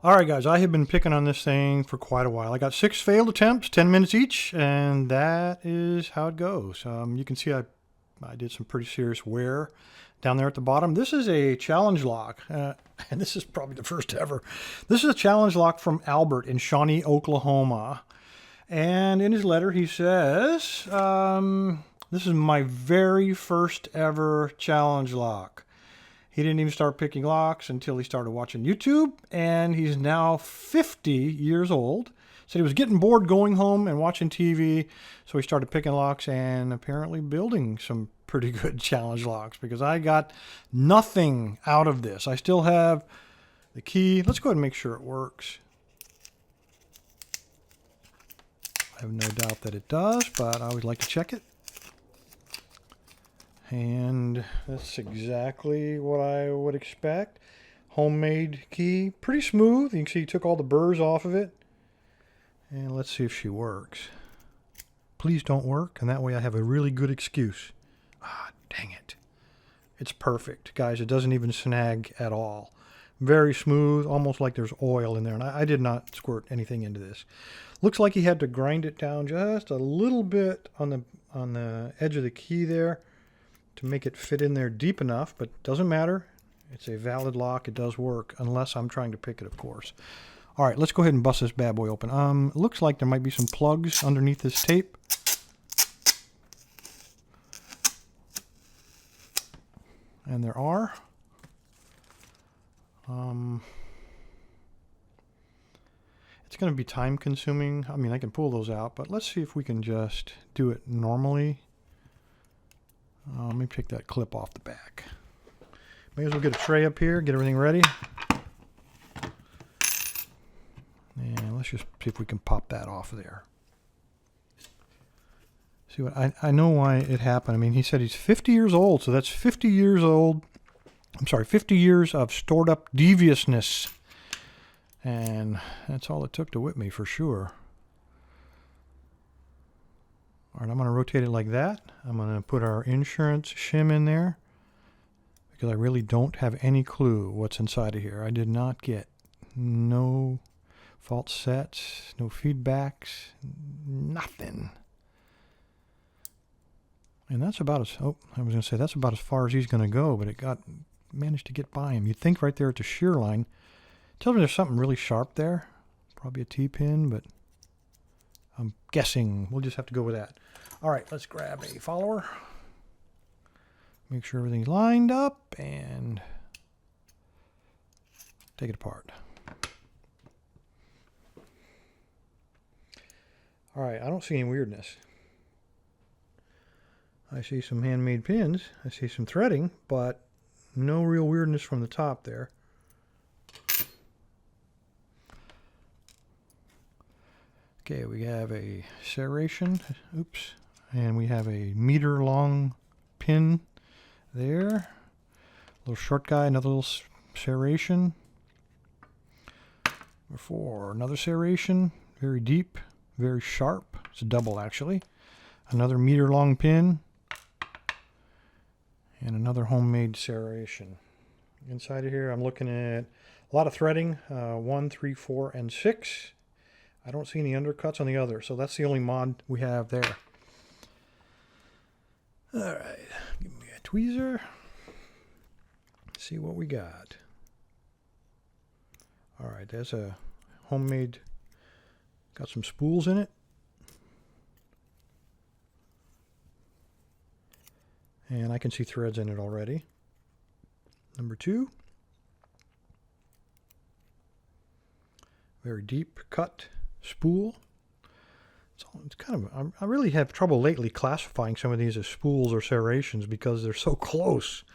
All right, guys, I have been picking on this thing for quite a while. I got 6 failed attempts, 10 minutes each, and that is how it goes. You can see I did some pretty serious wear down there at the bottom. This is a challenge lock, and this is probably the first ever. This is a challenge lock from Albert in Shawnee, Oklahoma. And in his letter, he says, this is my very first ever challenge lock. He didn't even start picking locks until he started watching YouTube, and he's now 50 years old. Said he was getting bored going home and watching TV, so he started picking locks and apparently building some pretty good challenge locks, because I got nothing out of this. I still have the key. Let's go ahead and make sure it works. I have no doubt that it does, but I always like to check it. And that's exactly what I would expect. Homemade key, pretty smooth. You can see he took all the burrs off of it. And let's see if she works. Please don't work, and that way I have a really good excuse. Ah, dang it. It's perfect, guys. It doesn't even snag at all. Very smooth, almost like there's oil in there. And I did not squirt anything into this. Looks like he had to grind it down just a little bit on the edge of the key there to make it fit in there deep enough, but doesn't matter. It's a valid lock. It does work, unless I'm trying to pick it, of course. All right, let's go ahead and bust this bad boy open. It looks like there might be some plugs underneath this tape. And there are. It's going to be time consuming. I mean, I can pull those out, but let's see if we can just do it normally. Let me pick that clip off the back. May as well get a tray up here, get everything ready. And let's just see if we can pop that off there. See what I know why it happened. I mean, he said he's 50 years old, so that's 50 years old. I'm sorry, 50 years of stored up deviousness. And that's all it took to whip me, for sure. All right, I'm going to rotate it like that. I'm going to put our insurance shim in there, because I really don't have any clue what's inside of here. I did not get no fault sets, no feedbacks, nothing. And that's about as, I was going to say, that's about as far as he's going to go, but it managed to get by him. You'd think right there at the shear line. Tells me there's something really sharp there. Probably a T-pin, but I'm guessing. We'll just have to go with that. All right, let's grab a follower. Make sure everything's lined up and take it apart. All right, I don't see any weirdness. I see some handmade pins. I see some threading, but no real weirdness from the top there. Okay, we have a serration, oops, and we have a meter long pin there. Little short guy, another little serration. Number 4, another serration, very deep, very sharp. It's a double actually. Another meter long pin. And another homemade serration. Inside of here I'm looking at a lot of threading, 1, 3, 4, and 6. I don't see any undercuts on the other, so that's the only mod we have there. All right, give me a tweezer. See what we got. All right, there's a homemade, got some spools in it. And I can see threads in it already. Number 2. Very deep cut spool. It's kind of, I really have trouble lately classifying some of these as spools or serrations because they're so close.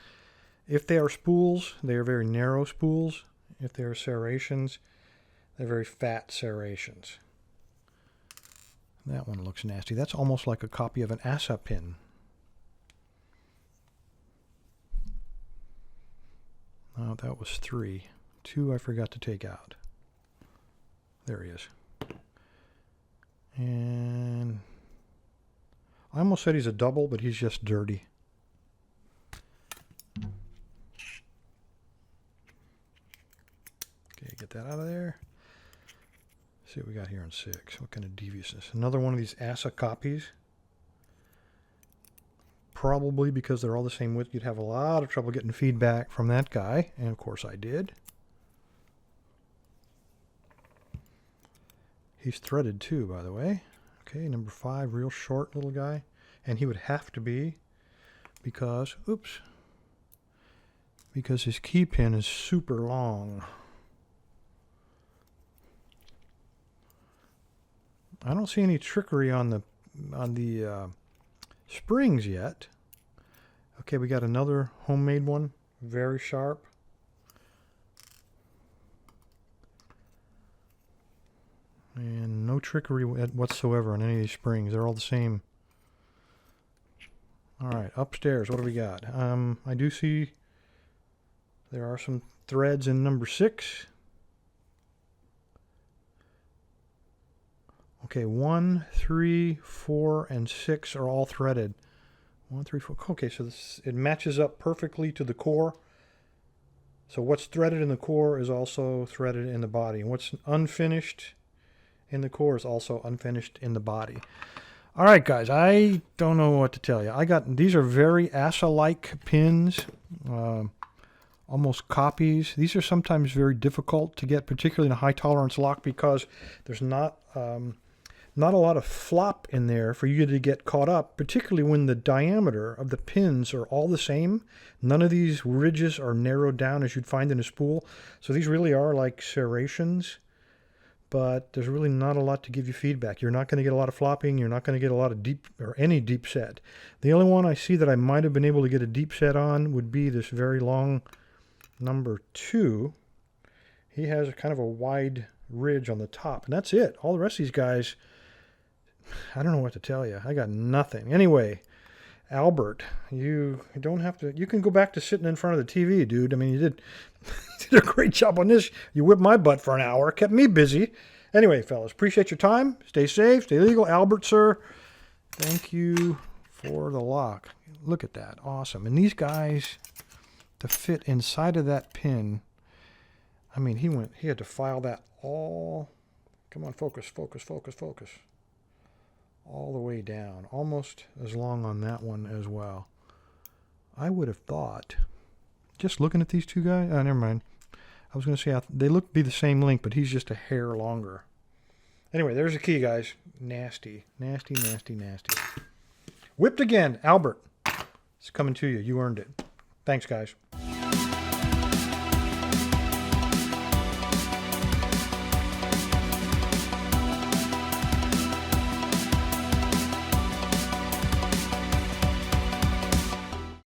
If they are spools, they are very narrow spools. If they are serrations, they're very fat serrations. That one looks nasty. That's almost like a copy of an ASA pin. Oh, that was 3. 2 I forgot to take out. There he is. And I almost said he's a double, but he's just dirty. Okay, get that out of there. see what we got here on 6. What kind of deviousness? Another one of these ASA copies. Probably because they're all the same width, you'd have a lot of trouble getting feedback from that guy. And of course I did. He's threaded too, by the way. Okay, number 5, real short little guy. And he would have to be because, oops, because his key pin is super long. I don't see any trickery on the springs yet. Okay, we got another homemade one, very sharp. And no trickery whatsoever on any of these springs. They're all the same. All right, upstairs, what do we got? I do see there are some threads in number 6. Okay, 1, 3, 4, and 6 are all threaded. 1, 3, 4. Okay, so it matches up perfectly to the core. So what's threaded in the core is also threaded in the body. And what's unfinished in the core is also unfinished in the body. All right, guys, I don't know what to tell you. These are very ASA-like pins, almost copies. These are sometimes very difficult to get, particularly in a high tolerance lock, because there's not a lot of flop in there for you to get caught up, particularly when the diameter of the pins are all the same. None of these ridges are narrowed down as you'd find in a spool. So these really are like serrations, but there's really not a lot to give you feedback. You're not going to get a lot of flopping. You're not going to get a lot of deep or any deep set. The only one I see that I might have been able to get a deep set on would be this very long number 2. He has a kind of a wide ridge on the top, and that's it. All the rest of these guys, I don't know what to tell you. I got nothing. Anyway, Albert, you don't have to. You can go back to sitting in front of the TV, dude. I mean, you did a great job on this. You whipped my butt for an hour, kept me busy. Anyway, fellas, appreciate your time. Stay safe, stay legal. Albert, sir, thank you for the lock. Look at that, awesome. And these guys, to fit inside of that pin, I mean, he had to file that all. Come on, focus, focus, focus, focus. All the way down, almost as long on that one as well. I would have thought, just looking at these two guys, never mind. I was going to say they look to be the same length, but he's just a hair longer. Anyway, there's the key, guys. Nasty, nasty, nasty, nasty. Whipped again, Albert. It's coming to you. You earned it. Thanks, guys.